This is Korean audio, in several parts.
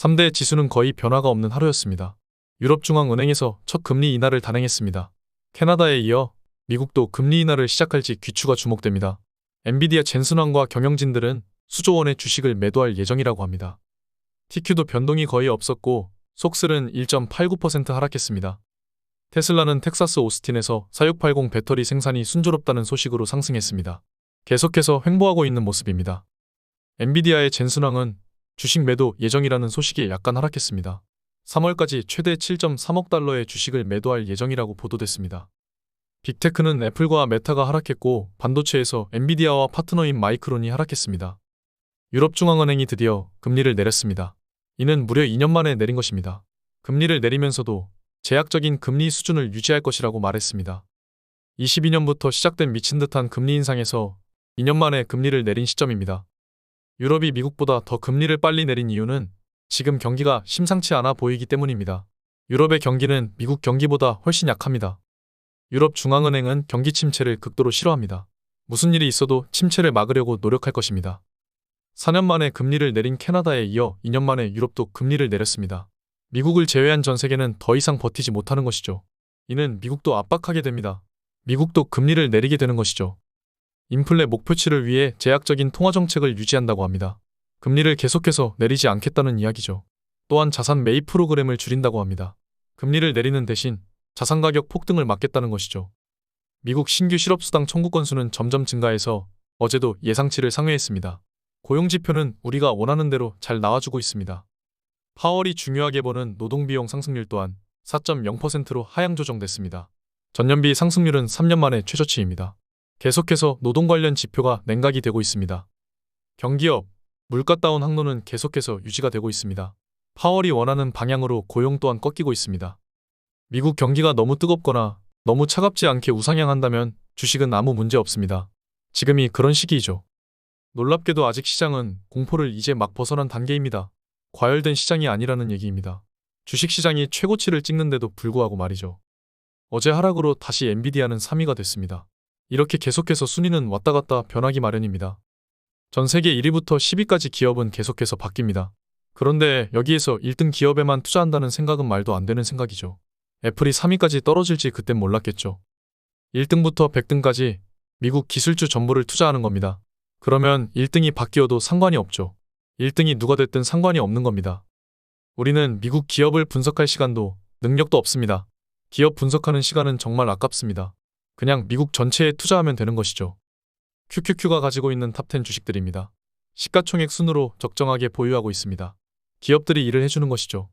3대 지수는 거의 변화가 없는 하루였습니다. 유럽중앙은행에서 첫 금리 인하를 단행했습니다. 캐나다에 이어 미국도 금리 인하를 시작할지 귀추가 주목됩니다. 엔비디아 젠슨왕과 경영진들은 수조 원의 주식을 매도할 예정이라고 합니다. TQ도 변동이 거의 없었고 속슬은 1.89% 하락했습니다. 테슬라는 텍사스 오스틴에서 4680 배터리 생산이 순조롭다는 소식으로 상승했습니다. 계속해서 횡보하고 있는 모습입니다. 엔비디아의 젠슨왕은 주식 매도 예정이라는 소식이 약간 하락했습니다. 3월까지 최대 7.3억 달러의 주식을 매도할 예정이라고 보도됐습니다. 빅테크는 애플과 메타가 하락했고 반도체에서 엔비디아와 파트너인 마이크론이 하락했습니다. 유럽중앙은행이 드디어 금리를 내렸습니다. 이는 무려 2년 만에 내린 것입니다. 금리를 내리면서도 제약적인 금리 수준을 유지할 것이라고 말했습니다. 22년부터 시작된 미친 듯한 금리 인상에서 2년 만에 금리를 내린 시점입니다. 유럽이 미국보다 더 금리를 빨리 내린 이유는 지금 경기가 심상치 않아 보이기 때문입니다. 유럽의 경기는 미국 경기보다 훨씬 약합니다. 유럽 중앙은행은 경기 침체를 극도로 싫어합니다. 무슨 일이 있어도 침체를 막으려고 노력할 것입니다. 4년 만에 금리를 내린 캐나다에 이어 2년 만에 유럽도 금리를 내렸습니다. 미국을 제외한 전 세계는 더 이상 버티지 못하는 것이죠. 이는 미국도 압박하게 됩니다. 미국도 금리를 내리게 되는 것이죠. 인플레 목표치를 위해 제약적인 통화정책을 유지한다고 합니다. 금리를 계속해서 내리지 않겠다는 이야기죠. 또한 자산 매입 프로그램을 줄인다고 합니다. 금리를 내리는 대신 자산 가격 폭등을 막겠다는 것이죠. 미국 신규 실업수당 청구 건수는 점점 증가해서 어제도 예상치를 상회했습니다. 고용지표는 우리가 원하는 대로 잘 나와주고 있습니다. 파월이 중요하게 보는 노동비용 상승률 또한 4.0%로 하향 조정됐습니다. 전년비 상승률은 3년 만에 최저치입니다. 계속해서 노동 관련 지표가 냉각이 되고 있습니다. 경기업, 물가 다운 항로는 계속해서 유지가 되고 있습니다. 파월이 원하는 방향으로 고용 또한 꺾이고 있습니다. 미국 경기가 너무 뜨겁거나 너무 차갑지 않게 우상향한다면 주식은 아무 문제 없습니다. 지금이 그런 시기이죠. 놀랍게도 아직 시장은 공포를 이제 막 벗어난 단계입니다. 과열된 시장이 아니라는 얘기입니다. 주식시장이 최고치를 찍는데도 불구하고 말이죠. 어제 하락으로 다시 엔비디아는 3위가 됐습니다. 이렇게 계속해서 순위는 왔다 갔다 변하기 마련입니다. 전 세계 1위부터 10위까지 기업은 계속해서 바뀝니다. 그런데 여기에서 1등 기업에만 투자한다는 생각은 말도 안 되는 생각이죠. 애플이 3위까지 떨어질지 그땐 몰랐겠죠. 1등부터 100등까지 미국 기술주 전부를 투자하는 겁니다. 그러면 1등이 바뀌어도 상관이 없죠. 1등이 누가 됐든 상관이 없는 겁니다. 우리는 미국 기업을 분석할 시간도 능력도 없습니다. 기업 분석하는 시간은 정말 아깝습니다. 그냥 미국 전체에 투자하면 되는 것이죠. QQQ가 가지고 있는 탑10 주식들입니다. 시가총액 순으로 적정하게 보유하고 있습니다. 기업들이 일을 해주는 것이죠.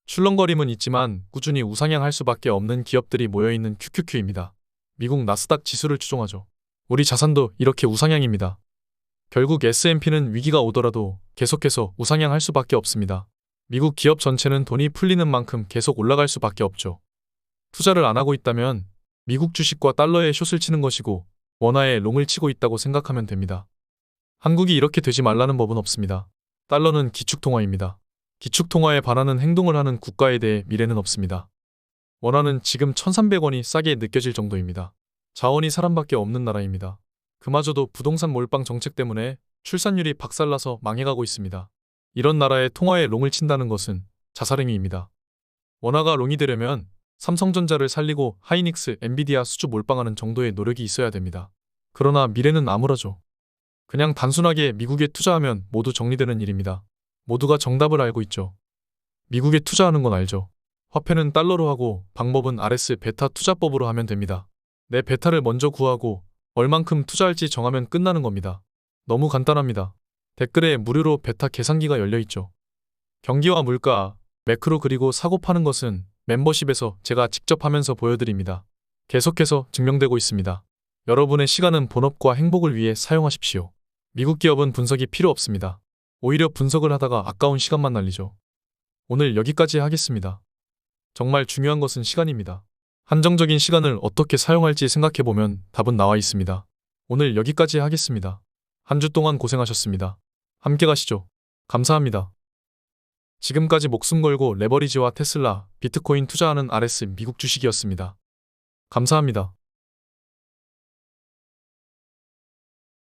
출렁거림은 있지만 꾸준히 우상향할 수밖에 없는 기업들이 모여있는 QQQ입니다. 미국 나스닥 지수를 추종하죠. 우리 자산도 이렇게 우상향입니다. 결국 S&P는 위기가 오더라도 계속해서 우상향할 수밖에 없습니다. 미국 기업 전체는 돈이 풀리는 만큼 계속 올라갈 수밖에 없죠. 투자를 안 하고 있다면 미국 주식과 달러에 숏을 치는 것이고 원화에 롱을 치고 있다고 생각하면 됩니다. 한국이 이렇게 되지 말라는 법은 없습니다. 달러는 기축통화입니다. 기축통화에 반하는 행동을 하는 국가에 대해 미래는 없습니다. 원화는 지금 1,300원이 싸게 느껴질 정도입니다. 자원이 사람밖에 없는 나라입니다. 그마저도 부동산 몰빵 정책 때문에 출산율이 박살나서 망해가고 있습니다. 이런 나라의 통화에 롱을 친다는 것은 자살행위입니다. 원화가 롱이 되려면 삼성전자를 살리고 하이닉스, 엔비디아 수주 몰빵하는 정도의 노력이 있어야 됩니다. 그러나 미래는 암울하죠. 그냥 단순하게 미국에 투자하면 모두 정리되는 일입니다. 모두가 정답을 알고 있죠. 미국에 투자하는 건 알죠. 화폐는 달러로 하고 방법은 RS 베타 투자법으로 하면 됩니다. 내 베타를 먼저 구하고 얼만큼 투자할지 정하면 끝나는 겁니다. 너무 간단합니다. 댓글에 무료로 베타 계산기가 열려있죠. 경기와 물가, 매크로 그리고 사고 파는 것은 멤버십에서 제가 직접 하면서 보여드립니다. 계속해서 증명되고 있습니다. 여러분의 시간은 본업과 행복을 위해 사용하십시오. 미국 기업은 분석이 필요 없습니다. 오히려 분석을 하다가 아까운 시간만 날리죠. 오늘 여기까지 하겠습니다. 정말 중요한 것은 시간입니다. 한정적인 시간을 어떻게 사용할지 생각해보면 답은 나와 있습니다. 오늘 여기까지 하겠습니다. 한 주 동안 고생하셨습니다. 함께 가시죠. 감사합니다. 지금까지 목숨 걸고 레버리지와 테슬라, 비트코인 투자하는 RS 미국 주식이었습니다. 감사합니다.